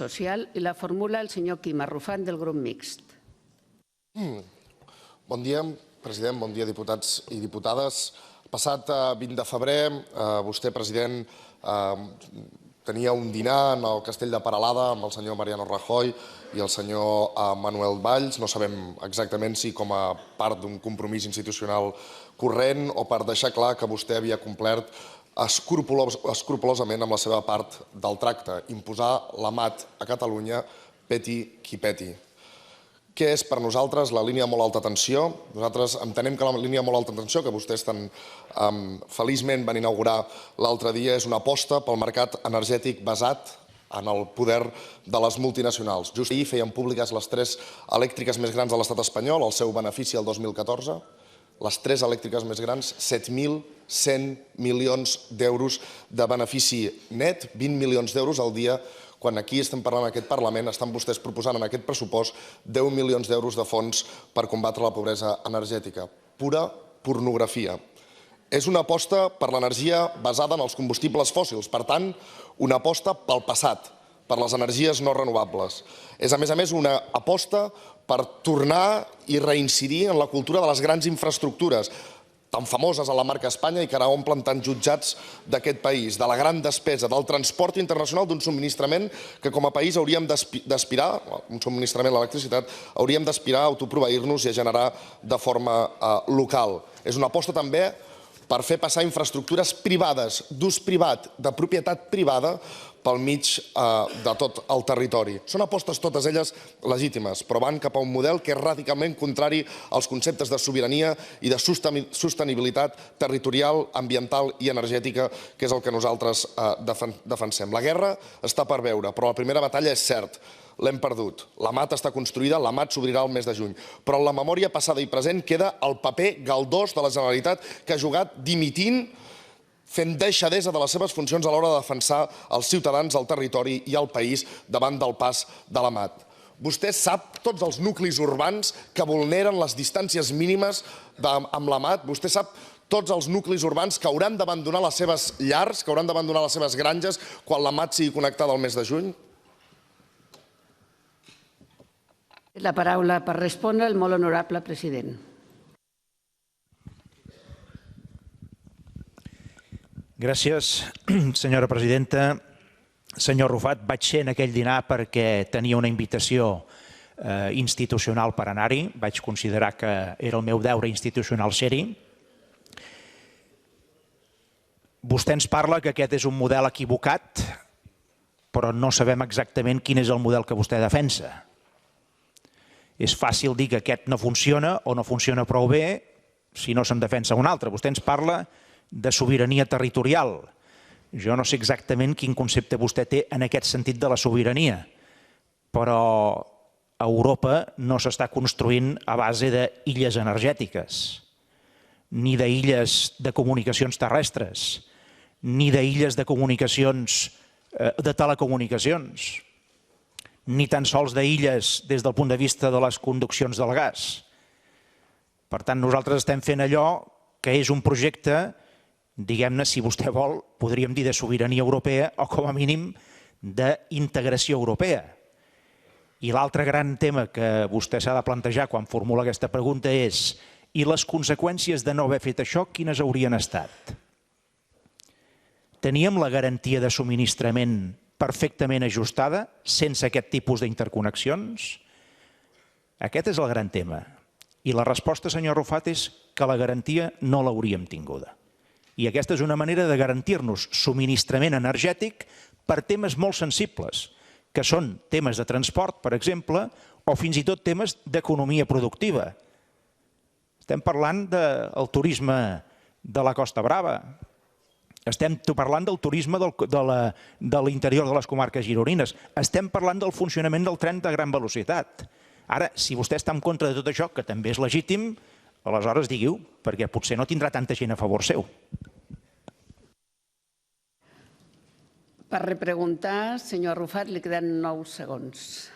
Social i la formula el senyor Quim Arrufat del grup mixt. Bon dia, president, bon dia, diputats i diputades. El passat 20 de febrer, vostè, president, tenia un dinar en el castell de Peralada amb el senyor Mariano Rajoy i el senyor Manuel Valls. No sabem exactament si com a part d'un compromís institucional corrent o per deixar clar que vostè havia complert escrupolosament amb la seva part del tracte, imposar l'AMAT a Catalunya, peti qui peti. Què és per nosaltres la línia molt alta tensió? Nosaltres entenem que la línia molt alta tensió, que vostès tan feliçment van inaugurar l'altre dia, és una aposta pel mercat energètic basat en el poder de les multinacionals. Just ahir feien públiques les 3 elèctriques més grans de l'estat espanyol, el seu benefici el 2014, les 3 elèctriques més grans, 7.100 milions d'euros de benefici net, 20 milions d'euros al dia, quan aquí estem parlant en aquest Parlament, estan vostès proposant en aquest pressupost 10 milions d'euros de fons per combatre la pobresa energètica. Pura pornografia. És una aposta per l'energia basada en els combustibles fòssils, per tant, una aposta pel passat, per les energies no renovables. És, a més, una aposta per tornar i reincidir en la cultura de les grans infraestructures, tan famoses a la marca Espanya i que ara omplen tants jutjats d'aquest país, de la gran despesa, del transport internacional d'un subministrament que com a país hauríem d'aspirar, un subministrament de l'electricitat, hauríem d'aspirar a autoproveir-nos i a generar de forma local. És una aposta també per fer passar infraestructures privades, d'ús privat, de propietat privada, pel mig de tot el territori. Són apostes totes elles legítimes, però van cap a un model que és radicalment contrari als conceptes de sobirania i de sostenibilitat territorial, ambiental i energètica, que és el que nosaltres defensem. La guerra està per veure, però la primera batalla és cert. L'hem perdut. L'AMAT està construïda, l'AMAT s'obrirà el mes de juny. Però en la memòria passada i present queda el paper galdós de la Generalitat que ha jugat dimitint, fent deixadesa de les seves funcions a l'hora de defensar els ciutadans, el territori i el país davant del pas de l'AMAT. Vostè sap tots els nuclis urbans que vulneren les distàncies mínimes amb l'AMAT? Vostè sap tots els nuclis urbans que hauran d'abandonar les seves llars, que hauran d'abandonar les seves granges quan l'AMAT sigui connectada el mes de juny? La paraula per respondre el molt honorable president. Gràcies, senyora presidenta. Senyor Arrufat, vaig ser en aquell dinar perquè tenia una invitació institucional per anar-hi. Vaig considerar que era el meu deure institucional ser-hi. Vostè ens parla que aquest és un model equivocat, però no sabem exactament quin és el model que vostè defensa. És fàcil dir que aquest no funciona o no funciona prou bé si no se'n defensa un altre. Vostè ens parla de sobirania territorial. Jo no sé exactament quin concepte vostè té en aquest sentit de la sobirania, però a Europa no s'està construint a base d'illes energètiques, ni d'illes de comunicacions terrestres, ni d'illes de comunicacions de telecomunicacions, ni tan sols d'illes des del punt de vista de les conduccions del gas. Per tant, nosaltres estem fent allò que és un projecte, diguem-ne, si vostè vol, podríem dir de sobirania europea o com a mínim d'integració europea. I l'altre gran tema que vostè s'ha de plantejar quan formula aquesta pregunta és: i les conseqüències de no haver fet això, quines haurien estat? Teníem la garantia de subministrament perfectament ajustada, sense aquest tipus d'interconnexions? Aquest és el gran tema. I la resposta, senyor Arrufat, és que la garantia no l'hauríem tinguda. I aquesta és una manera de garantir-nos subministrament energètic per temes molt sensibles, que són temes de transport, per exemple, o fins i tot temes d'economia productiva. Estem parlant del turisme de la Costa Brava, estem parlant del turisme de l'interior de les comarques gironines, estem parlant del funcionament del tren de gran velocitat. Ara, si vostè està en contra de tot això, que també és legítim, aleshores digui-ho, perquè potser no tindrà tanta gent a favor seu. Per repreguntar, senyor Arrufat, li queden 9 segons.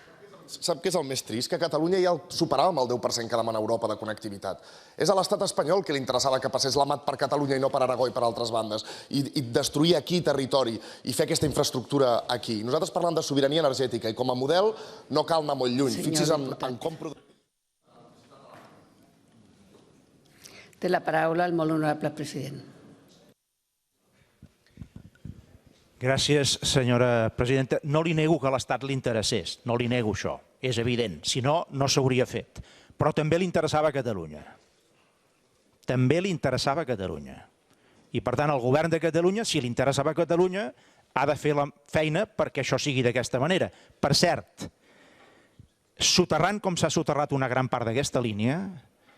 Sap què és el més trist? Que a Catalunya ja superàvem el 10% que demana Europa de connectivitat. És a l'estat espanyol que li interessava que passés la MAT per Catalunya i no per Aragó i per altres bandes, i destruir aquí territori i fer aquesta infraestructura aquí. Nosaltres parlem de sobirania energètica i com a model no cal anar molt lluny. Fixi's en com... Té la paraula el molt honorable president. Gràcies, senyora presidenta. No li nego que a l'Estat li interessés, no li nego això, és evident. Si no, no s'hauria fet. Però també li interessava a Catalunya. També li interessava a Catalunya. I, per tant, el govern de Catalunya, si li interessava a Catalunya, ha de fer la feina perquè això sigui d'aquesta manera. Per cert, soterrant com s'ha soterrat una gran part d'aquesta línia,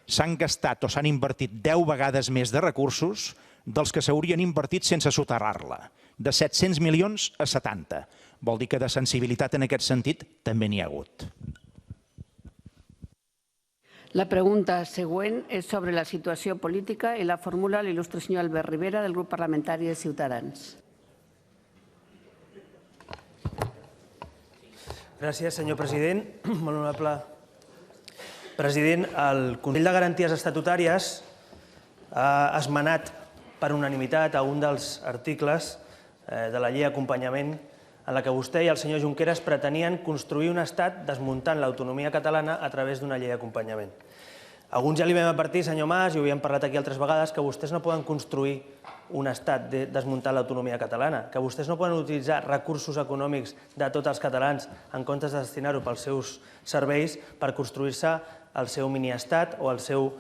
s'han gastat o s'han invertit 10 vegades més de recursos dels que s'haurien invertit sense soterrar-la. De 700 milions a 70. Vol dir que de sensibilitat en aquest sentit també n'hi ha hagut. La pregunta següent és sobre la situació política i la formula l'il·lustre senyor Albert Rivera del grup parlamentari de Ciutadans. Gràcies, senyor president. Molt honorable president, el Consell de Garanties Estatutàries ha esmenat per unanimitat a un dels articles de la llei d'acompanyament en la que vostè i el senyor Junqueras pretenien construir un estat desmuntant l'autonomia catalana a través d'una llei d'acompanyament. Alguns ja li vam advertir, senyor Mas, i ho havíem parlat aquí altres vegades, que vostès no poden construir un estat desmuntant l'autonomia catalana, que vostès no poden utilitzar recursos econòmics de tots els catalans en comptes de destinar-ho pels seus serveis per construir-se el seu miniestat o el seu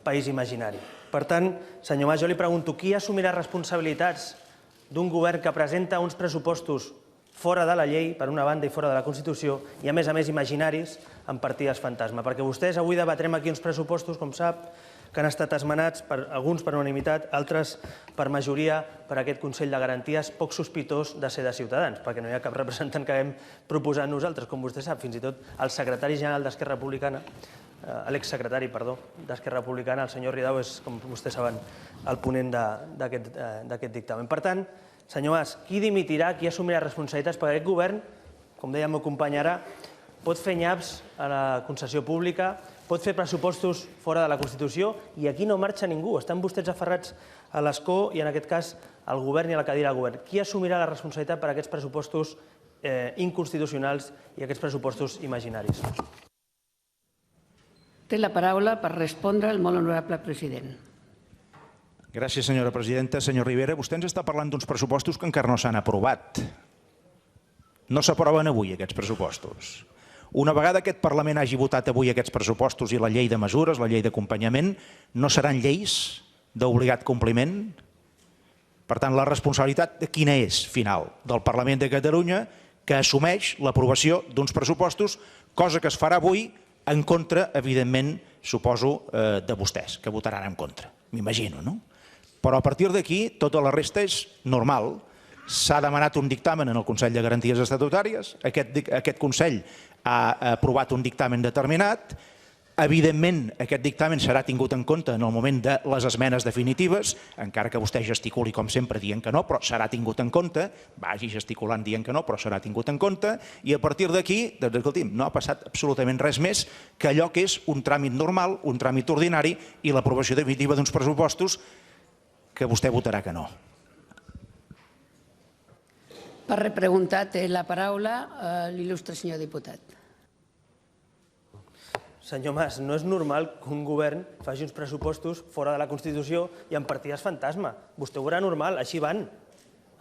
país imaginari. Per tant, senyor Mas, jo li pregunto, qui assumirà responsabilitats d'un govern que presenta uns pressupostos fora de la llei, per una banda, i fora de la Constitució, i a més imaginaris, amb partides fantasma? Perquè vostès avui debatrem aquí uns pressupostos, com sap, que han estat esmenats, alguns per unanimitat, altres per majoria per aquest Consell de Garanties, poc sospitós de ser de Ciutadans, perquè no hi ha cap representant que haguem proposat nosaltres, com vostè sap, fins i tot el secretari general d'Esquerra Republicana, l'exsecretari, perdó, d'Esquerra Republicana, el senyor Ridao, és, com vostès saben, el ponent d'aquest dictamen. Per tant, senyor Mas, qui dimitirà, qui assumirà responsabilitats? Perquè aquest govern, com deia el meu company ara, pot fer nyaps a la concessió pública, pot fer pressupostos fora de la Constitució i aquí no marxa ningú. Estan vostès aferrats a l'escó i, en aquest cas, al govern i a la cadira del govern. Qui assumirà la responsabilitat per aquests pressupostos inconstitucionals i aquests pressupostos imaginaris? Té la paraula per respondre el molt honorable president. Gràcies, senyora presidenta. Senyor Rivera, vostè ens està parlant d'uns pressupostos que encara no s'han aprovat. No s'aproven avui, aquests pressupostos. Una vegada aquest Parlament hagi votat avui aquests pressupostos i la llei de mesures, la llei d'acompanyament, no seran lleis d'obligat compliment? Per tant, la responsabilitat quina és, final? Del Parlament de Catalunya, que assumeix l'aprovació d'uns pressupostos, cosa que es farà avui en contra, evidentment, suposo, de vostès, que votaran en contra. M'imagino, no? Però a partir d'aquí, tota la resta és normal. S'ha demanat un dictamen en el Consell de Garanties Estatutàries, aquest Consell ha aprovat un dictamen determinat, evidentment aquest dictamen serà tingut en compte en el moment de les esmenes definitives, encara que vostè gesticuli com sempre dient que no, però serà tingut en compte, vagi gesticulant dient que no, però serà tingut en compte, i a partir d'aquí, doncs escolti'm, no ha passat absolutament res més que allò que és un tràmit normal, un tràmit ordinari i l'aprovació definitiva d'uns pressupostos que vostè votarà que no. Per repreguntar té la paraula l'il·lustre senyor diputat. Senyor Mas, no és normal que un govern faci uns pressupostos fora de la Constitució i amb partides fantasma. Vostè ho veurà normal, així van.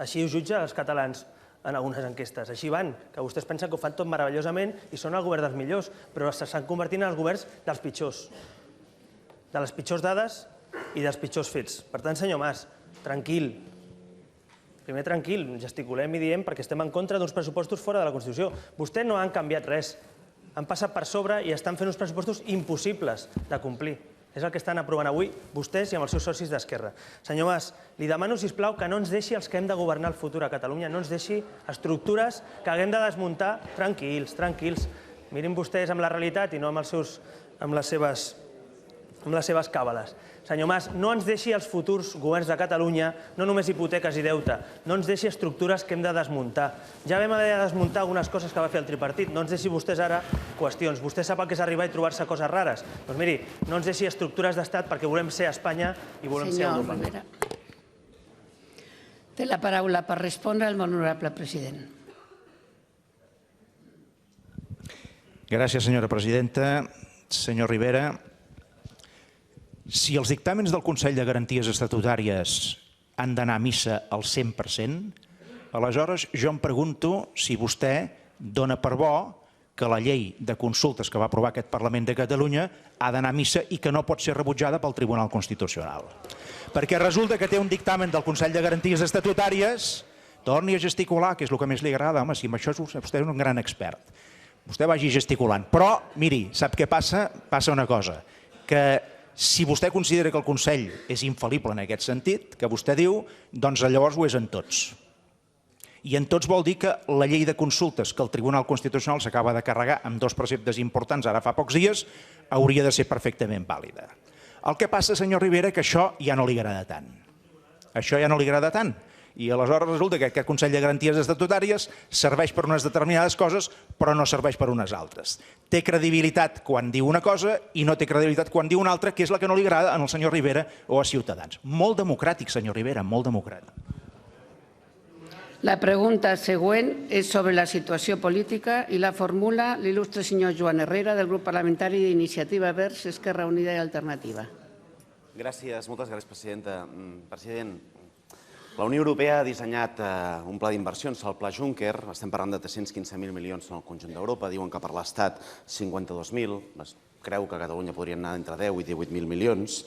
Així ho jutgen els catalans en algunes enquestes. Així van, que vostès pensen que ho fan tot meravellosament i són el govern dels millors, però s'estan convertint en els governs dels pitjors. De les pitjors dades i dels pitjors fets. Per tant, senyor Mas, tranquil. Primer, tranquil, gesticulem i diem perquè estem en contra d'uns pressupostos fora de la Constitució. Vostès no han canviat res. Han passat per sobre i estan fent uns pressupostos impossibles de complir. És el que estan aprovant avui vostès i amb els seus socis d'Esquerra. Senyor Mas, li demano, sisplau, que no ens deixi els que hem de governar el futur a Catalunya, no ens deixi estructures que haguem de desmuntar. Tranquils, tranquils. Mirin vostès amb la realitat i no amb les seves amb les seves càbales. Senyor Mas, no ens deixi els futurs governs de Catalunya, no només hipoteques i deute, no ens deixi estructures que hem de desmuntar. Ja vam haver de desmuntar algunes coses que va fer el tripartit, no ens deixi vostès ara qüestions. Vostè sap el que és arribar i trobar-se coses rares. Doncs miri, no ens deixi estructures d'estat perquè volem ser Espanya i volem ser Europa. Senyor Rivera. Té la paraula per respondre el molt honorable president. Gràcies, senyora presidenta. Senyor Rivera, si els dictàmens del Consell de Garanties Estatutàries han d'anar a missa al 100%, aleshores jo em pregunto si vostè dona per bo que la llei de consultes que va aprovar aquest Parlament de Catalunya ha d'anar a missa i que no pot ser rebutjada pel Tribunal Constitucional. Perquè resulta que té un dictamen del Consell de Garanties Estatutàries, torni a gesticular, que és el que més li agrada, home, si amb això vostè és un gran expert. Vostè vagi gesticulant. Però, miri, sap què passa? Passa una cosa, que si vostè considera que el Consell és infal·lible en aquest sentit, que vostè diu, doncs llavors ho és en tots. I en tots vol dir que la llei de consultes que el Tribunal Constitucional s'acaba de carregar amb 2 preceptes importants ara fa pocs dies hauria de ser perfectament vàlida. El que passa, senyor Rivera, que això ja no li agrada tant. Això ja no li agrada tant. I aleshores resulta que aquest Consell de Garanties Estatutàries serveix per unes determinades coses, però no serveix per unes altres. Té credibilitat quan diu una cosa i no té credibilitat quan diu una altra, que és la que no li agrada al senyor Rivera o a Ciutadans. Molt democràtic, senyor Rivera, molt democràtic. La pregunta següent és sobre la situació política i la formula l'il·lustre senyor Joan Herrera del grup parlamentari d'Iniciativa Verds, Esquerra Unida i Alternativa. Gràcies, moltes gràcies, presidenta. President, la Unió Europea ha dissenyat un pla d'inversions, el Pla Juncker. Estem parlant de 315.000 milions en el conjunt d'Europa. Diuen que per l'Estat 52.000. Es creu que a Catalunya podrien anar entre 10 i 18.000 milions.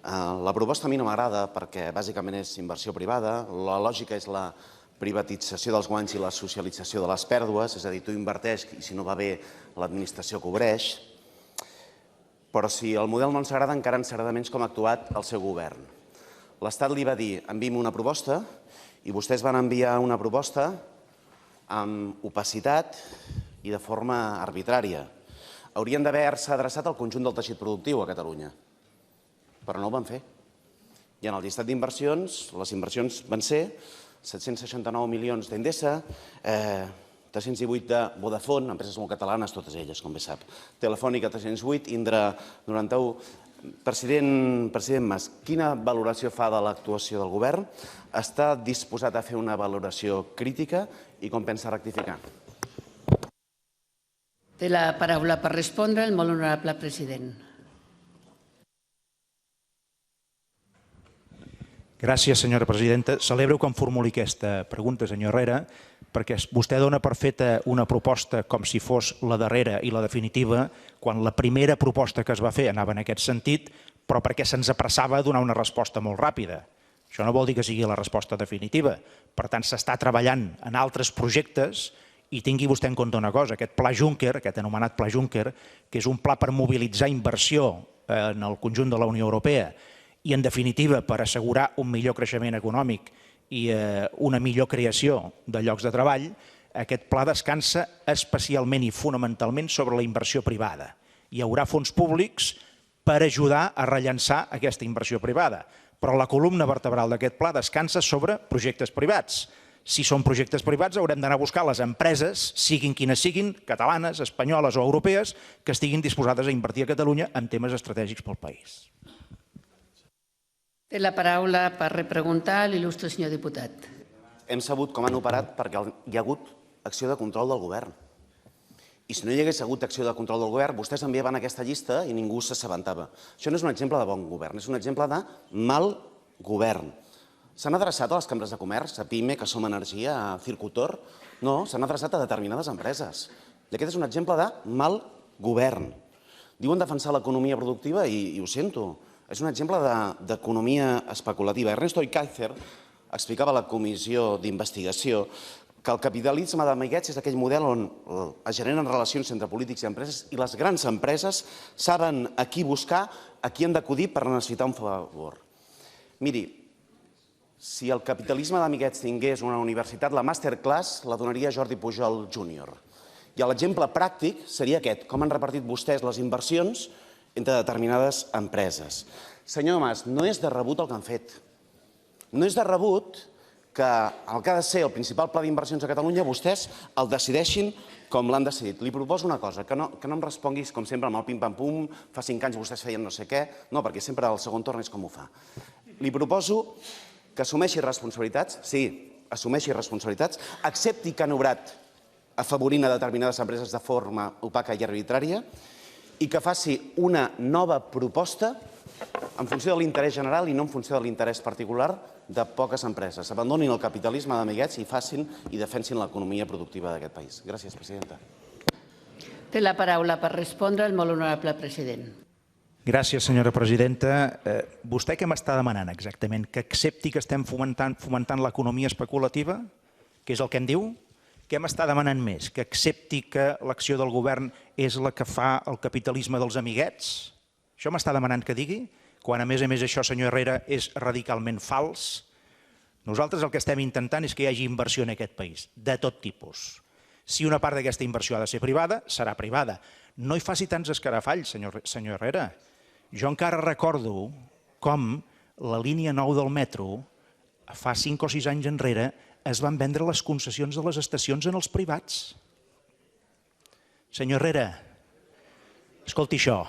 La proposta a mi no m'agrada perquè bàsicament és inversió privada. La lògica és la privatització dels guanys i la socialització de les pèrdues. És a dir, tu inverteix i si no va bé l'administració cobreix. Però si el model no ens agrada, encara ens agrada menys com ha actuat el seu govern. L'Estat li va dir, enviï'm una proposta, i vostès van enviar una proposta amb opacitat i de forma arbitrària. Haurien d'haver-se adreçat al conjunt del teixit productiu a Catalunya, però no ho van fer. I en el llistat d'inversions, les inversions van ser 769 milions d'Endesa, 308 de Vodafone, empreses molt catalanes, totes elles, com bé sap. Telefònica, 308, Indra, 91... President Mas, quina valoració fa de l'actuació del govern? Està disposat a fer una valoració crítica i com pensa rectificar? Té la paraula per respondre el molt honorable president. Gràcies, senyora presidenta. Celebro que em formuli aquesta pregunta, senyor Herrera, perquè vostè dona per feta una proposta com si fos la darrera i la definitiva, quan la primera proposta que es va fer anava en aquest sentit, però perquè se'ns apressava a donar una resposta molt ràpida. Això no vol dir que sigui la resposta definitiva. Per tant, s'està treballant en altres projectes i tingui vostè en compte una cosa, aquest Pla Juncker, aquest anomenat Pla Juncker, que és un pla per mobilitzar inversió en el conjunt de la Unió Europea i, en definitiva, per assegurar un millor creixement econòmic i una millor creació de llocs de treball, aquest pla descansa especialment i fonamentalment sobre la inversió privada. Hi haurà fons públics per ajudar a rellançar aquesta inversió privada, però la columna vertebral d'aquest pla descansa sobre projectes privats. Si són projectes privats haurem d'anar a buscar les empreses, siguin quines siguin, catalanes, espanyoles o europees, que estiguin disposades a invertir a Catalunya en temes estratègics pel país. Té la paraula per repreguntar l'il·lustre senyor diputat. Hem sabut com han operat perquè hi ha hagut acció de control del govern. I si no hi hagués hagut acció de control del govern, vostès enviaven aquesta llista i ningú s'assabentava. Això no és un exemple de bon govern, és un exemple de mal govern. S'han adreçat a les cambres de comerç, a PIME, que Som Energia, a Circutor? No, s'han adreçat a determinades empreses. I aquest és un exemple de mal govern. Diuen defensar l'economia productiva i ho sento. És un exemple d'economia especulativa. Ernesto Kaiser explicava a la comissió d'investigació que el capitalisme d'amiguets és aquell model on es generen relacions entre polítics i empreses i les grans empreses saben a qui buscar, a qui han d'acudir per necessitar un favor. Miri, si el capitalisme d'amiguets tingués una universitat, la masterclass la donaria Jordi Pujol Júnior. I l'exemple pràctic seria aquest, com han repartit vostès les inversions entre determinades empreses. Senyor Mas, no és de rebut el que han fet. No és de rebut que el que ha de ser el principal pla d'inversions a Catalunya vostès el decideixin com l'han decidit. Li proposo una cosa, que no em responguis com sempre amb el pim-pam-pum, fa 5 anys vostès feien no sé què, no, perquè sempre al segon torn és com ho fa. Li proposo que assumeixi responsabilitats, sí, assumeixi responsabilitats, accepti que han obrat afavorint a determinades empreses de forma opaca i arbitrària i que faci una nova proposta en funció de l'interès general i no en funció de l'interès particular de poques empreses. Abandonin el capitalisme d'amiguets i facin i defensin l'economia productiva d'aquest país. Gràcies, presidenta. Té la paraula per respondre el molt honorable president. Gràcies, senyora presidenta. Vostè què m'està demanant exactament? Que accepti que estem fomentant l'economia especulativa? Que és el que em diu? Què m'està demanant més? Que accepti que l'acció del govern és la que fa el capitalisme dels amiguets? Això m'està demanant que digui? Quan a més això, senyor Herrera, és radicalment fals. Nosaltres el que estem intentant és que hi hagi inversió en aquest país, de tot tipus. Si una part d'aquesta inversió ha de ser privada, serà privada. No hi faci tants escarafalls, senyor Herrera. Jo encara recordo com la línia 9 del metro, fa 5 o 6 anys enrere, es van vendre les concessions de les estacions en els privats. Senyor Herrera, escolti això.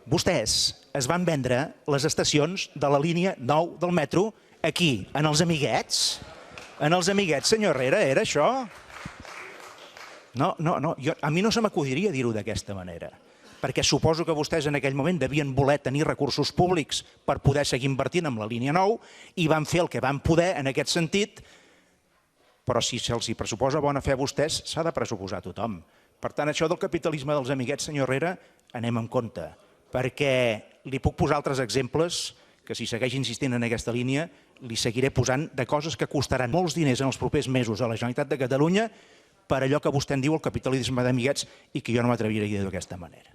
Vostès es van vendre les estacions de la línia 9 del metro aquí, en els amiguets. En els amiguets, senyor Herrera, era això? No, a mi no se m'acudiria dir-ho d'aquesta manera, perquè suposo que vostès en aquell moment devien voler tenir recursos públics per poder seguir invertint en la línia 9 i van fer el que van poder en aquest sentit, però si se'ls pressuposa bona fe a vostès, s'ha de pressuposar a tothom. Per tant, això del capitalisme dels amiguets, senyor Herrera, anem amb compte, perquè li puc posar altres exemples que si segueix insistint en aquesta línia li seguiré posant de coses que costaran molts diners en els propers mesos a la Generalitat de Catalunya per allò que vostè en diu el capitalisme d'amiguets i que jo no m'atreviria a dir d'aquesta manera.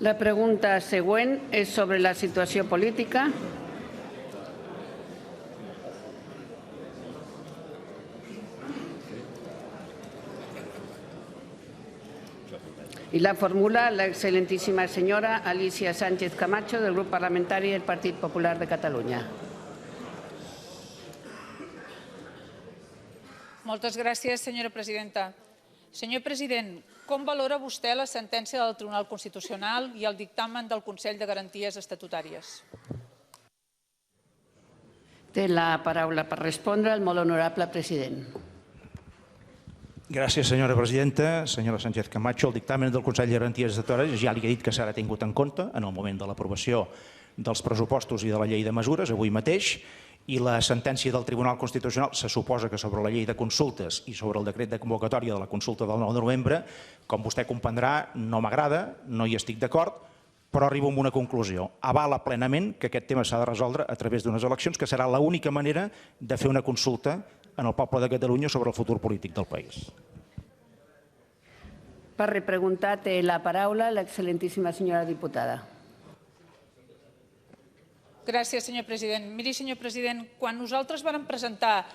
La pregunta següent és sobre la situació política. Y la formula la excelentísima señora Alicia Sánchez Camacho, del Grup Parlamentari del Partit Popular de Catalunya. Moltes gràcies, senyora presidenta. Senyor president, com valora vostè la sentència del Tribunal Constitucional i el dictamen del Consell de Garanties Estatutàries? Té la paraula per respondre el molt honorable president. Gràcies, senyora presidenta. Senyora Sánchez Camacho, el dictamen del Consell de Garanties Estatutàries ja li he dit que serà tingut en compte en el moment de l'aprovació dels pressupostos i de la llei de mesures, avui mateix, i la sentència del Tribunal Constitucional se suposa que sobre la llei de consultes i sobre el decret de convocatòria de la consulta del 9 de novembre, com vostè comprendrà, no m'agrada, no hi estic d'acord, però arribo a una conclusió. Avala plenament que aquest tema s'ha de resoldre a través d'unes eleccions, que serà l'única manera de fer una consulta en el poble de Catalunya sobre el futur polític del país. Per repreguntar té la paraula l'excel·lentíssima senyora diputada. Gràcies, senyor president. Miri, senyor president, quan nosaltres vam presentar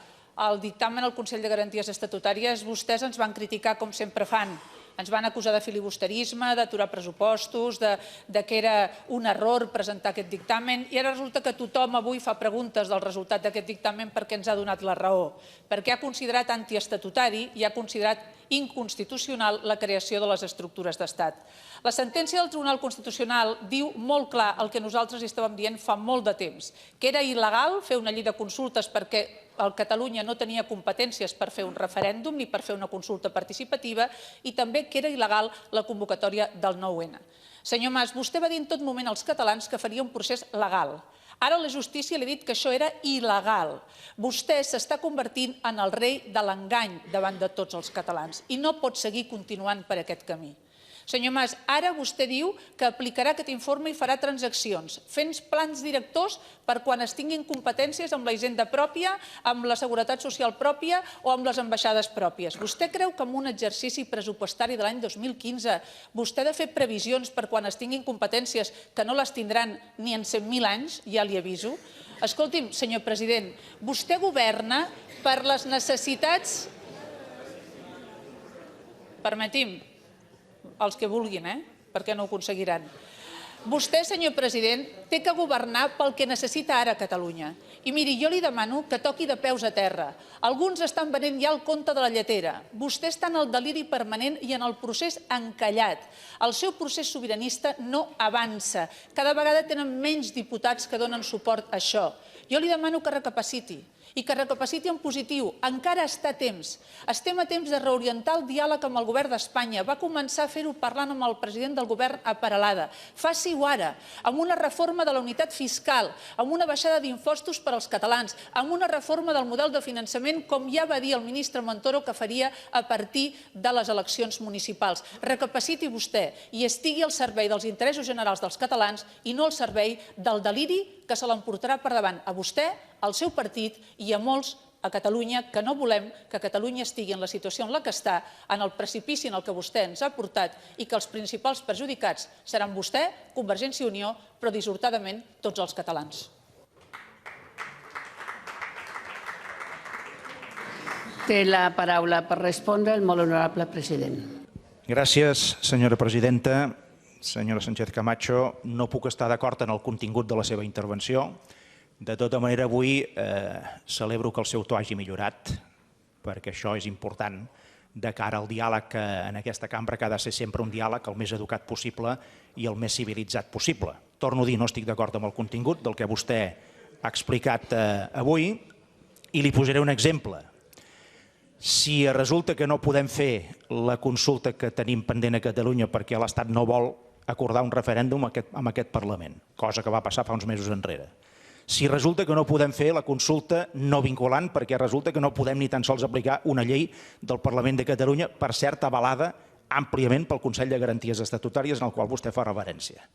el dictamen al Consell de Garanties Estatutàries, vostès ens van criticar com sempre fan. Ens van acusar de filibusterisme, d'aturar pressupostos, de que era un error presentar aquest dictamen, i ara resulta que tothom avui fa preguntes del resultat d'aquest dictamen perquè ens ha donat la raó, perquè ha considerat antiestatutari i ha considerat inconstitucional la creació de les estructures d'estat. La sentència del Tribunal Constitucional diu molt clar el que nosaltres estàvem dient fa molt de temps, que era il·legal fer una llei de consultes perquè Catalunya no tenia competències per fer un referèndum ni per fer una consulta participativa, i també que era il·legal la convocatòria del 9N. Senyor Mas, vostè va dir en tot moment als catalans que faria un procés legal. Ara la justícia li ha dit que això era il·legal. Vostè s'està convertint en el rei de l'engany davant de tots els catalans i no pot seguir continuant per aquest camí. Senyor Mas, ara vostè diu que aplicarà aquest informe i farà transaccions, fent plans directors per quan es tinguin competències amb la hisenda pròpia, amb la seguretat social pròpia o amb les ambaixades pròpies. Vostè creu que en un exercici pressupostari de l'any 2015 vostè ha de fer previsions per quan es tinguin competències que no les tindran ni en 100.000 anys, ja li aviso? Escolti'm, senyor president, vostè governa per les necessitats... Permeti'm, els que vulguin, perquè no ho aconseguiran. Vostè, senyor president, té que governar pel que necessita ara Catalunya. I miri, jo li demano que toqui de peus a terra. Alguns estan venent ja el conte de la lletera. Vostè està en el deliri permanent i en el procés encallat. El seu procés sobiranista no avança. Cada vegada tenen menys diputats que donen suport a això. Jo li demano que recapaciti. I que recapaciti en positiu. Encara està a temps. Estem a temps de reorientar el diàleg amb el govern d'Espanya. Va començar a fer-ho parlant amb el president del govern a Peralada. Faci-ho ara, amb una reforma de la unitat fiscal, amb una baixada d'impostos per als catalans, amb una reforma del model de finançament, com ja va dir el ministre Montoro que faria a partir de les eleccions municipals. Recapaciti vostè i estigui al servei dels interessos generals dels catalans i no al servei del deliri que se l'emportarà per davant a vostè, al seu partit i a molts a Catalunya que no volem que Catalunya estigui en la situació en la que està, en el precipici en el que vostè ens ha portat i que els principals perjudicats seran vostè, Convergència i Unió, però dissortadament tots els catalans. Té la paraula per respondre el molt honorable president. Gràcies, senyora presidenta. Senyora Sánchez Camacho, no puc estar d'acord en el contingut de la seva intervenció. De tota manera, avui celebro que el seu to hagi millorat, perquè això és important de cara al diàleg en aquesta cambra, que ha de ser sempre un diàleg el més educat possible i el més civilitzat possible. Torno a dir, no estic d'acord amb el contingut del que vostè ha explicat avui i li posaré un exemple. Si resulta que no podem fer la consulta que tenim pendent a Catalunya perquè l'Estat no vol acordar un referèndum amb aquest Parlament, cosa que va passar fa uns mesos enrere. Si resulta que no podem fer la consulta no vinculant perquè resulta que no podem ni tan sols aplicar una llei del Parlament de Catalunya, per cert, avalada àmpliament pel Consell de Garanties Estatutàries en el qual vostè fa referència.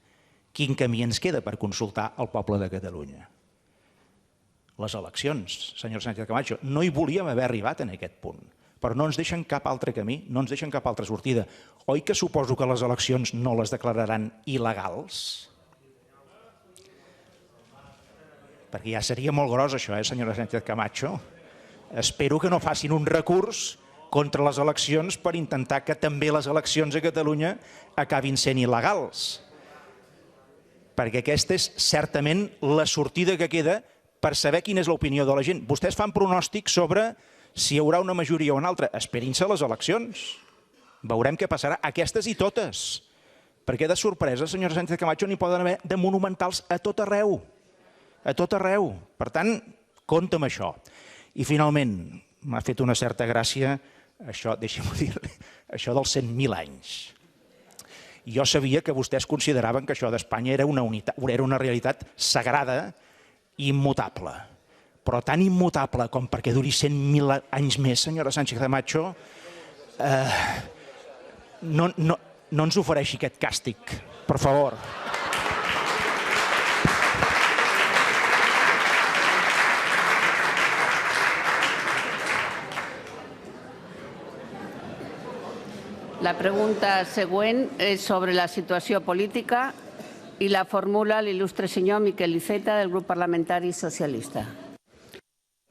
Quin camí ens queda per consultar el poble de Catalunya? Les eleccions, senyora Sánchez Camacho. No hi volíem haver arribat en aquest punt, però no ens deixen cap altre camí, no ens deixen cap altra sortida. Oi que suposo que les eleccions no les declararan il·legals? Perquè ja seria molt gros això, senyora Sánchez Camacho. Espero que no facin un recurs contra les eleccions per intentar que també les eleccions a Catalunya acabin sent il·legals. Perquè aquesta és certament la sortida que queda per saber quina és l'opinió de la gent. Vostès fan pronòstic sobre si hi haurà una majoria o una altra. Esperin-se a les eleccions. Veurem què passarà. Aquestes i totes. Perquè de sorpresa, senyora Sánchez Camacho, n'hi poden haver de monumentals a tot arreu. A tot arreu. Per tant, compte amb això. I finalment, m'ha fet una certa gràcia això, deixi'm dir-li, això dels 100.000 anys. Jo sabia que vostès consideraven que això d'Espanya era una realitat sagrada i immutable. Però tan immutable com perquè duri 100.000 anys més, senyora Sánchez Camacho, no ens ofereixi aquest càstig, per favor. La pregunta següent és sobre la situació política i la formula l'il·lustre senyor Miquel Iceta del grup parlamentari socialista.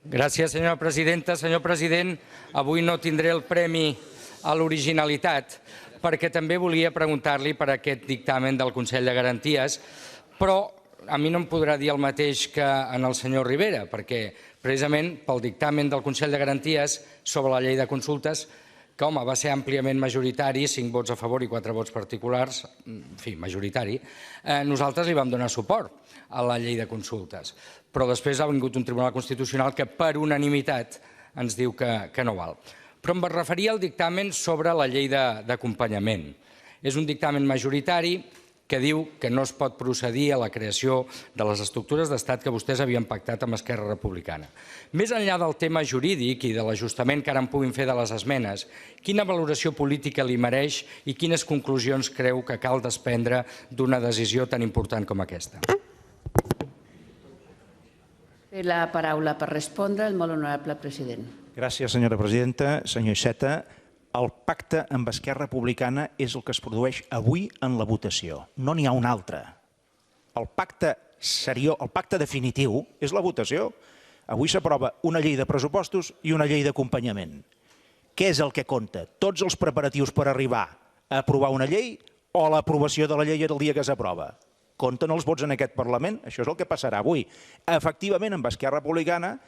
Gràcies, senyora presidenta. Senyor president, avui no tindré el premi a l'originalitat perquè també volia preguntar-li per aquest dictamen del Consell de Garanties, però a mi no em podrà dir el mateix que en el senyor Rivera, perquè precisament pel dictamen del Consell de Garanties sobre la llei de consultes, que home, va ser àmpliament majoritari, 5 vots a favor i 4 vots particulars, en fi, majoritari, nosaltres li vam donar suport a la llei de consultes. Però després ha vingut un Tribunal Constitucional que per unanimitat ens diu que no val. Però em referia al dictamen sobre la llei d'acompanyament. És un dictamen majoritari que diu que no es pot procedir a la creació de les estructures d'estat que vostès havien pactat amb Esquerra Republicana. Més enllà del tema jurídic i de l'ajustament que ara en puguin fer de les esmenes, quina valoració política li mereix i quines conclusions creu que cal desprendre d'una decisió tan important com aquesta? Té la paraula per respondre el molt honorable president. Gràcies, senyora presidenta. Senyor Iceta, el pacte amb Esquerra Republicana és el que es produeix avui en la votació. No n'hi ha un altre. El pacte definitiu és la votació. Avui s'aprova una llei de pressupostos i una llei d'acompanyament. Què és el que compta? Tots els preparatius per arribar a aprovar una llei o l'aprovació de la llei el dia que s'aprova. Compten els vots en aquest Parlament, això és el que passarà avui. Efectivament, amb Esquerra Republicana,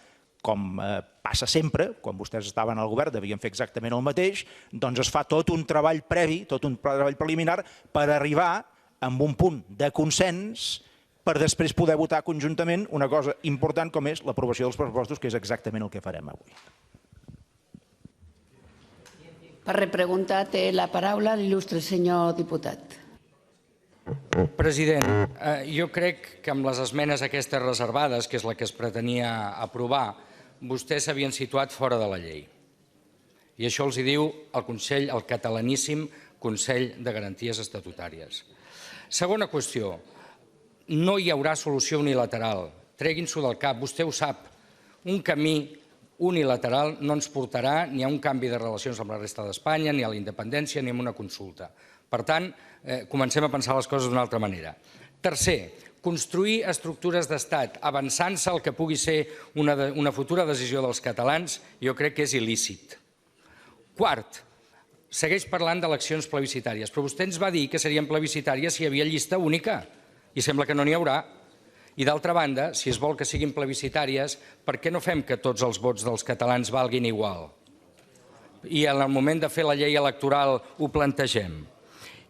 com passa sempre, quan vostès estaven al govern devien fer exactament el mateix, doncs es fa tot un treball previ, tot un treball preliminar per arribar a un punt de consens per després poder votar conjuntament una cosa important com és l'aprovació dels pressupostos, que és exactament el que farem avui. Per repreguntar té la paraula l'il·lustre senyor diputat. President, jo crec que amb les esmenes aquestes reservades, que és la que es pretenia aprovar, vostès s'havien situat fora de la llei. I això els hi diu el catalaníssim Consell de Garanties Estatutàries. Segona qüestió, no hi haurà solució unilateral. Treguin-s'ho del cap, vostè ho sap. Un camí unilateral no ens portarà ni a un canvi de relacions amb la resta d'Espanya, ni a la independència, ni a una consulta. Per tant, comencem a pensar les coses d'una altra manera. Tercer, construir estructures d'estat avançant-se al que pugui ser una futura decisió dels catalans, jo crec que és il·lícit. Quart, segueix parlant d'eleccions plebiscitàries, però vostè ens va dir que serien plebiscitàries si hi havia llista única, i sembla que no n'hi haurà. I d'altra banda, si es vol que siguin plebiscitàries, per què no fem que tots els vots dels catalans valguin igual? I en el moment de fer la llei electoral ho plantegem.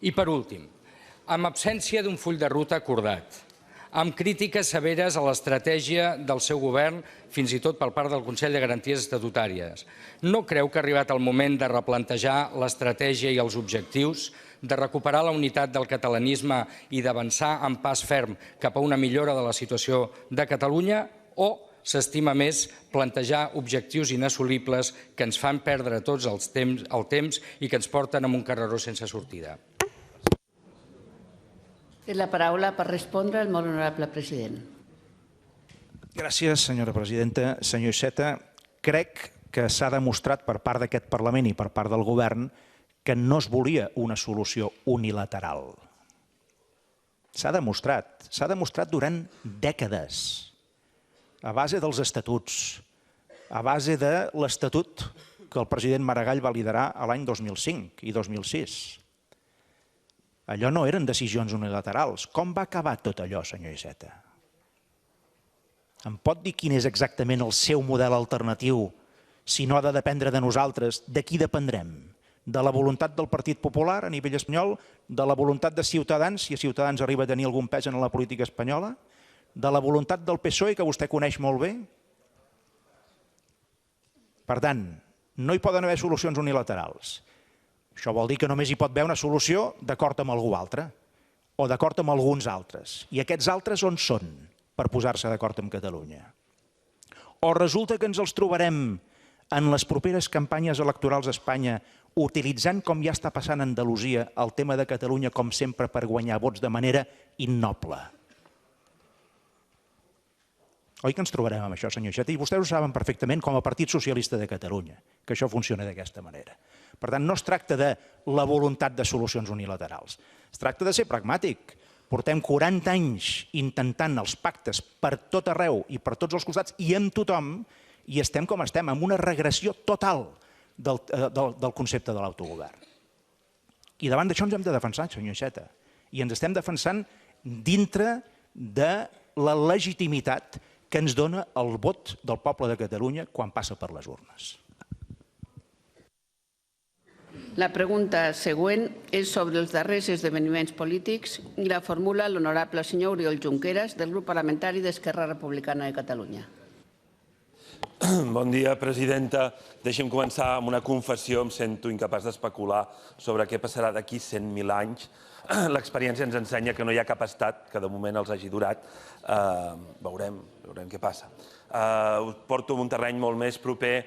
I per últim, amb absència d'un full de ruta acordat, amb crítiques severes a l'estratègia del seu govern, fins i tot per part del Consell de Garanties Estatutàries, no creu que ha arribat el moment de replantejar l'estratègia i els objectius, de recuperar la unitat del catalanisme i d'avançar amb pas ferm cap a una millora de la situació de Catalunya, o s'estima més plantejar objectius inassolibles que ens fan perdre tots el temps i que ens porten a un carreró sense sortida? Té la paraula per respondre el molt honorable president. Gràcies, senyora presidenta. Senyor Iceta, crec que s'ha demostrat per part d'aquest Parlament i per part del govern que no es volia una solució unilateral. S'ha demostrat durant dècades, a base dels estatuts, a base de l'estatut que el president Maragall va liderar l'any 2005 i 2006. Allò no eren decisions unilaterals. Com va acabar tot allò, senyor Iceta? Em pot dir quin és exactament el seu model alternatiu si no ha de dependre de nosaltres? De qui dependrem? De la voluntat del Partit Popular a nivell espanyol? De la voluntat de Ciutadans, si a Ciutadans arriba a tenir algun pes en la política espanyola? De la voluntat del PSOE, que vostè coneix molt bé? Per tant, no hi poden haver solucions unilaterals. Això vol dir que només hi pot haver una solució d'acord amb algú altre o d'acord amb alguns altres. I aquests altres on són per posar-se d'acord amb Catalunya? O resulta que ens els trobarem en les properes campanyes electorals a Espanya utilitzant, com ja està passant a Andalusia, el tema de Catalunya com sempre per guanyar vots de manera innoble? Oi que ens trobarem amb això, senyor Iceta? I vostès ho saben perfectament com a Partit Socialista de Catalunya, que això funciona d'aquesta manera. Per tant, no es tracta de la voluntat de solucions unilaterals. Es tracta de ser pragmàtic. Portem 40 anys intentant els pactes per tot arreu i per tots els costats i amb tothom, i estem com estem, amb una regressió total del concepte de l'autogovern. I davant d'això ens hem de defensar, senyor Iceta. I ens estem defensant dintre de la legitimitat que ens dona el vot del poble de Catalunya quan passa per les urnes. La pregunta següent és sobre els darrers esdeveniments polítics i la formula l'honorable senyor Oriol Junqueras, del grup parlamentari d'Esquerra Republicana de Catalunya. Bon dia, presidenta. Deixi'm començar amb una confessió. Em sento incapaç d'especular sobre què passarà d'aquí 100.000 anys. L'experiència ens ensenya que no hi ha cap estat que de moment els hagi durat. Veurem què passa. Us porto a un terreny molt més proper.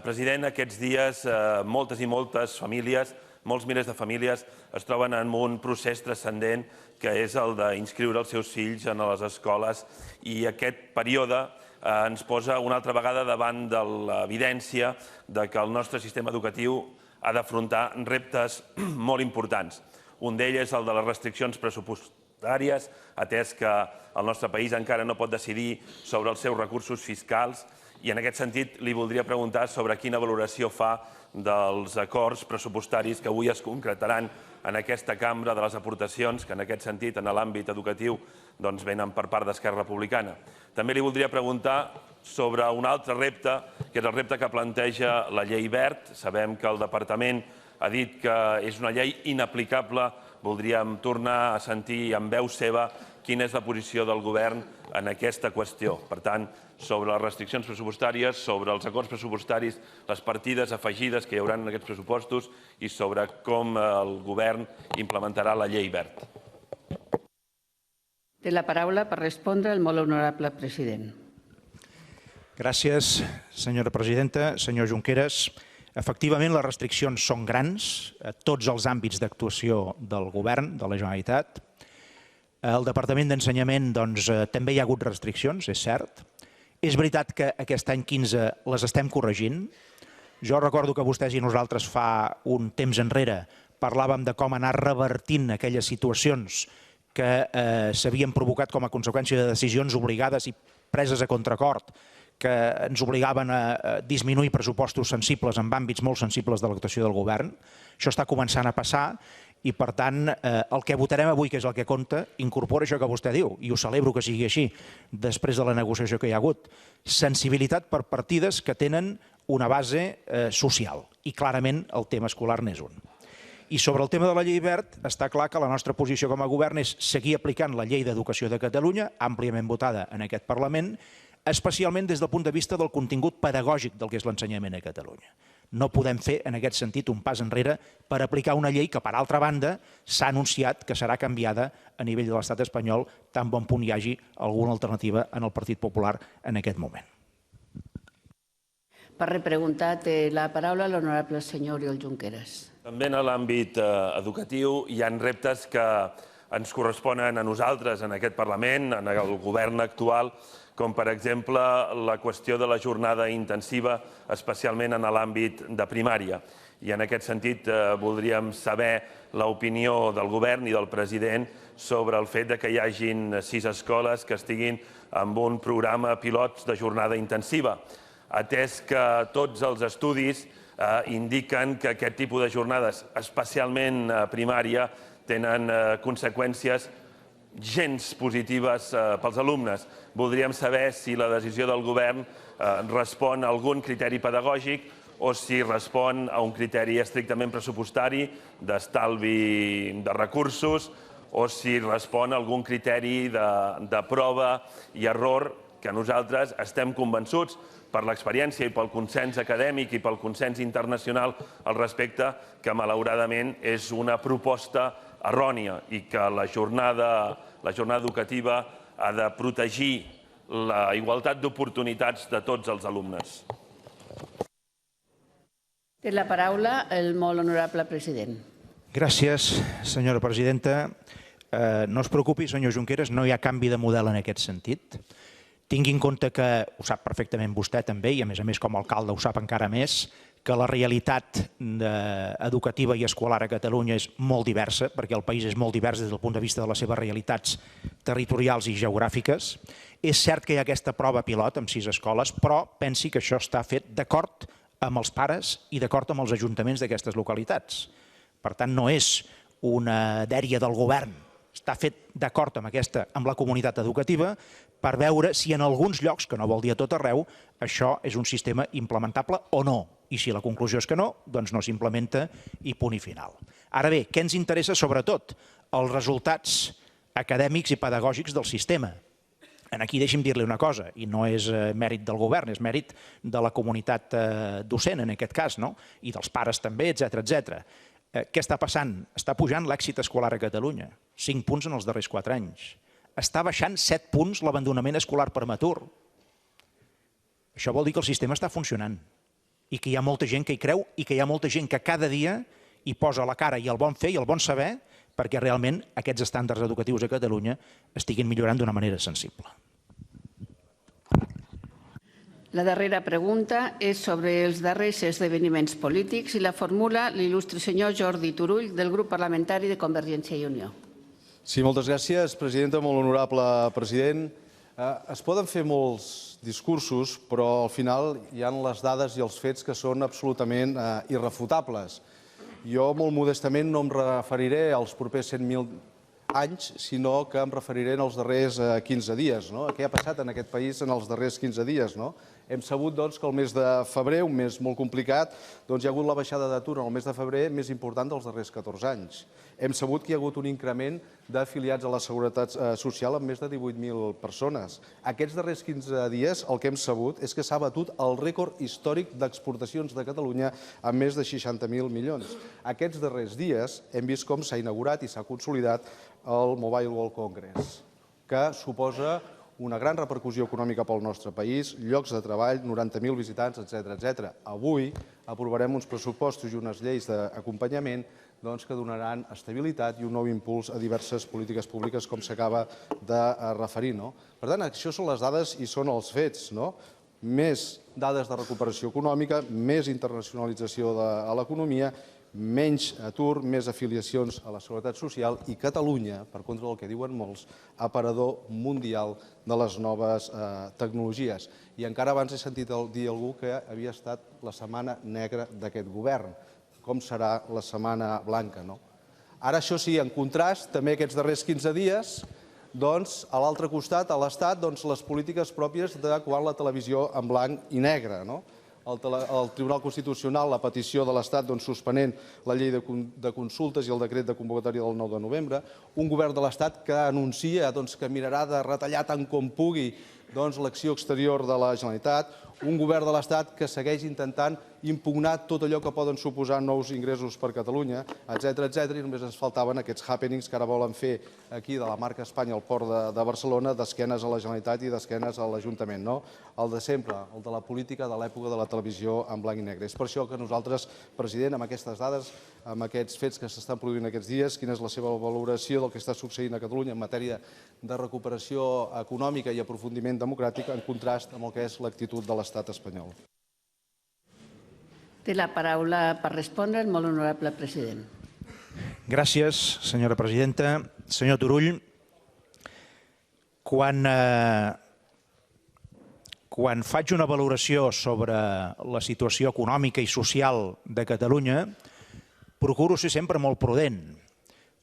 President, aquests dies moltes i moltes famílies, molts milers de famílies es troben en un procés transcendent que és el d'inscriure els seus fills en les escoles, i aquest període ens posa una altra vegada davant de l'evidència que el nostre sistema educatiu ha d'afrontar reptes molt importants. Un d'ells és el de les restriccions pressupostàries, atès que el nostre país encara no pot decidir sobre els seus recursos fiscals, i en aquest sentit li voldria preguntar sobre quina valoració fa dels acords pressupostaris que avui es concretaran en aquesta cambra, de les aportacions que en aquest sentit, en l'àmbit educatiu, venen per part d'Esquerra Republicana. També li voldria preguntar sobre un altre repte, que és el repte que planteja la llei Wert. Sabem que el departament ha dit que és una llei inaplicable. Voldríem tornar a sentir en veu seva quina és la posició del govern en aquesta qüestió. Per tant, sobre les restriccions pressupostàries, sobre els acords pressupostaris, les partides afegides que hi haurà en aquests pressupostos i sobre com el govern implementarà la llei Wert. Té la paraula per respondre el molt honorable president. Gràcies, senyora presidenta. Senyor Junqueras, efectivament les restriccions són grans a tots els àmbits d'actuació del govern, de la Generalitat. Al Departament d'Ensenyament també hi ha hagut restriccions, és cert. És veritat que aquest any 15 les estem corregint. Jo recordo que vostès i nosaltres fa un temps enrere parlàvem de com anar revertint aquelles situacions que s'havien provocat com a conseqüència de decisions obligades i preses a contracor, que ens obligaven a disminuir pressupostos sensibles en àmbits molt sensibles de l'actuació del govern. Això està començant a passar i, per tant, el que votarem avui, que és el que compta, incorpora això que vostè diu, i ho celebro que sigui així, després de la negociació que hi ha hagut. Sensibilitat per partides que tenen una base social, i clarament el tema escolar n'és un. I sobre el tema de la llei Wert, està clar que la nostra posició com a govern és seguir aplicant la llei d'educació de Catalunya, àmpliament votada en aquest Parlament, especialment des del punt de vista del contingut pedagògic del que és l'ensenyament a Catalunya. No podem fer, en aquest sentit, un pas enrere per aplicar una llei que, per altra banda, s'ha anunciat que serà canviada a nivell de l'estat espanyol, tan bon punt hi hagi alguna alternativa en el Partit Popular en aquest moment. Per repreguntar, té la paraula l'honorable senyor Oriol Junqueras. També en l'àmbit educatiu hi ha reptes que ens corresponen a nosaltres en aquest Parlament, en el govern actual, com per exemple la qüestió de la jornada intensiva, especialment en l'àmbit de primària. I en aquest sentit voldríem saber l'opinió del govern i del president sobre el fet que hi hagin 6 escoles que estiguin amb un programa pilots de jornada intensiva, atès que tots els estudis indiquen que aquest tipus de jornades, especialment a primària, tenen conseqüències gens positives pels alumnes. Voldríem saber si la decisió del govern respon a algun criteri pedagògic o si respon a un criteri estrictament pressupostari, d'estalvi de recursos, o si respon a algun criteri de prova i error que nosaltres estem convençuts per l'experiència i pel consens acadèmic i pel consens internacional al respecte, que malauradament és una proposta errònia i que la jornada educativa ha de protegir la igualtat d'oportunitats de tots els alumnes. Té la paraula el molt honorable president. Gràcies, senyora presidenta. No es preocupi, senyor Junqueras, no hi ha canvi de model en aquest sentit. Tingui en compte que, ho sap perfectament vostè també, i a més com a alcalde ho sap encara més, que la realitat educativa i escolar a Catalunya és molt diversa, perquè el país és molt divers des del punt de vista de les seves realitats territorials i geogràfiques. És cert que hi ha aquesta prova pilot amb 6 escoles, però pensi que això està fet d'acord amb els pares i d'acord amb els ajuntaments d'aquestes localitats. Per tant, no és una dèria del govern, està fet d'acord amb la comunitat educativa per veure si en alguns llocs, que no vol dir a tot arreu, això és un sistema implementable o no. I si la conclusió és que no, doncs no s'implementa i punt i final. Ara bé, què ens interessa sobretot? Els resultats acadèmics i pedagògics del sistema. Aquí deixi'm dir-li una cosa, i no és mèrit del govern, és mèrit de la comunitat docent en aquest cas, i dels pares també, etc. Què està passant? Està pujant l'èxit escolar a Catalunya, 5 punts en els darrers 4 anys. Està baixant 7 punts l'abandonament escolar prematur. Això vol dir que el sistema està funcionant i que hi ha molta gent que hi creu i que hi ha molta gent que cada dia hi posa la cara i el bon fer i el bon saber perquè realment aquests estàndards educatius a Catalunya estiguin millorant d'una manera sensible. La darrera pregunta és sobre els darrers esdeveniments polítics i la formula l'il·lustre senyor Jordi Turull del grup parlamentari de Convergència i Unió. Sí, moltes gràcies, presidenta. Molt honorable president. Es poden fer molts discursos, però al final hi ha les dades i els fets que són absolutament irrefutables. Jo, molt modestament, no em referiré als propers 100.000 anys, sinó que em referiré als darrers 15 dies. Què ha passat en aquest país en els darrers 15 dies? Hem sabut que el mes de febrer, un mes molt complicat, hi ha hagut la baixada d'atur en el mes de febrer més important dels darrers 14 anys. Hem sabut que hi ha hagut un increment d'afiliats a la Seguretat Social amb més de 18.000 persones. Aquests darrers 15 dies el que hem sabut és que s'ha batut el rècord històric d'exportacions de Catalunya amb més de 60.000 milions. Aquests darrers dies hem vist com s'ha inaugurat i s'ha consolidat el Mobile World Congress, que suposa una gran repercussió econòmica pel nostre país, llocs de treball, 90.000 visitants, etc. Avui aprovarem uns pressupostos i unes lleis d'acompanyament que donaran estabilitat i un nou impuls a diverses polítiques públiques, com s'acaba de referir. Per tant, això són les dades i són els fets. Més dades de recuperació econòmica, més internacionalització de l'economia, menys atur, més afiliacions a la Seguretat Social i Catalunya, per contra del que diuen molts, aparador mundial de les noves tecnologies. I encara abans he sentit dir algú que havia estat la setmana negra d'aquest govern. Com serà la setmana blanca, no? Ara, això sí, en contrast, també aquests darrers 15 dies, a l'altre costat, a l'Estat, les polítiques pròpies de quan la televisió en blanc i negre, no? El Tribunal Constitucional, la petició de l'Estat suspenent la llei de consultes i el decret de convocatòria del 9 de novembre, un govern de l'Estat que anuncia que mirarà de retallar tant com pugui l'acció exterior de la Generalitat, un govern de l'Estat que segueix intentant impugnar tot allò que poden suposar nous ingressos per Catalunya, etc. I només ens faltaven aquests happenings que ara volen fer aquí de la marca Espanya al port de Barcelona d'esquenes a la Generalitat i d'esquenes a l'Ajuntament. El de sempre, el de la política de l'època de la televisió en blanc i negre. És per això que nosaltres, president, amb aquestes dades, amb aquests fets que s'estan produint aquests dies, quina és la seva valoració del que està succeint a Catalunya en matèria de recuperació econòmica i aprofundiment democràtic en contrast amb el que és l'actitud de l'estat espanyol. Té la paraula per respondre el molt honorable president. Gràcies, senyora presidenta. Senyor Turull, quan faig una valoració sobre la situació econòmica i social de Catalunya, procuro ser sempre molt prudent,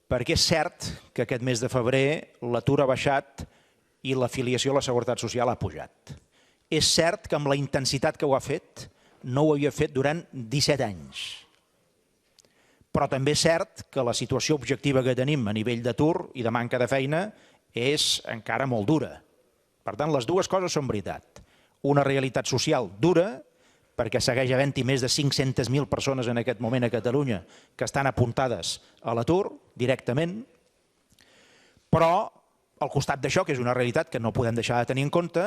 perquè és cert que aquest mes de febrer l'atur ha baixat i l'afiliació a la Seguretat Social ha pujat. És cert que amb la intensitat que ho ha fet no ho havia fet durant 17 anys. Però també és cert que la situació objectiva que tenim a nivell d'atur i de manca de feina és encara molt dura. Per tant, les dues coses són veritat. Una realitat social dura, perquè segueix havent-hi més de 500.000 persones en aquest moment a Catalunya que estan apuntades a l'atur directament, però al costat d'això, que és una realitat que no podem deixar de tenir en compte,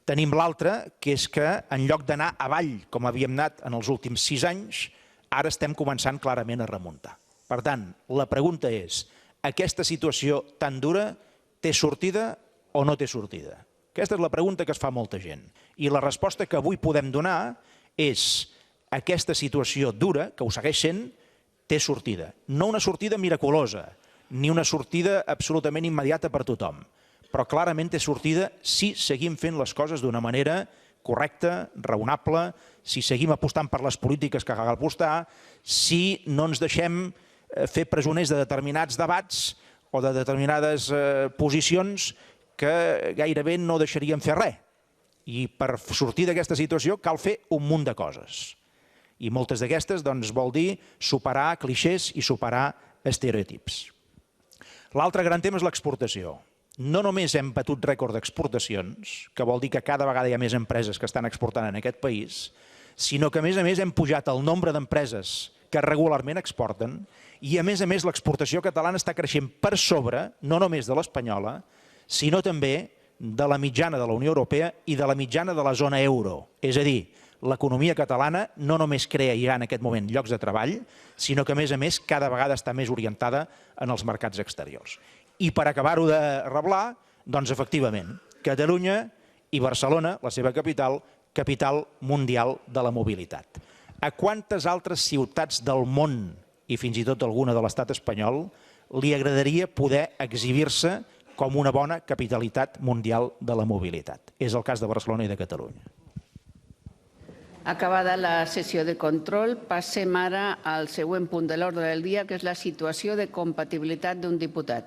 tenim l'altra, que és que en lloc d'anar avall, com havíem anat en els últims 6 anys, ara estem començant clarament a remuntar. Per tant, la pregunta és, aquesta situació tan dura té sortida o no té sortida? Aquesta és la pregunta que es fa molta gent. I la resposta que avui podem donar és aquesta situació dura, que ho segueix sent, té sortida. No una sortida miraculosa, ni una sortida absolutament immediata per tothom, però clarament té sortida si seguim fent les coses d'una manera correcta, raonable, si seguim apostant per les polítiques que cal apostar, si no ens deixem fer presoners de determinats debats o de determinades posicions que gairebé no deixarien fer res. I per sortir d'aquesta situació cal fer un munt de coses. I moltes d'aquestes vol dir superar clixés i superar estereotips. L'altre gran tema és l'exportació. No només hem batut rècord d'exportacions, que vol dir que cada vegada hi ha més empreses que estan exportant en aquest país, sinó que a més hem pujat el nombre d'empreses que regularment exporten i a més l'exportació catalana està creixent per sobre, no només de l'espanyola, sinó també de la mitjana de la Unió Europea i de la mitjana de la zona euro. És a dir, l'economia catalana no només crea ja en aquest moment llocs de treball, sinó que a més cada vegada està més orientada en els mercats exteriors. I per acabar-ho de reblar, doncs efectivament, Catalunya i Barcelona, la seva capital, capital mundial de la mobilitat. A quantes altres ciutats del món, i fins i tot alguna de l'estat espanyol, li agradaria poder exhibir-se com una bona capitalitat mundial de la mobilitat. És el cas de Barcelona i de Catalunya. Acabada la sessió de control, passem ara al següent punt de l'ordre del dia, que és la situació de compatibilitat d'un diputat.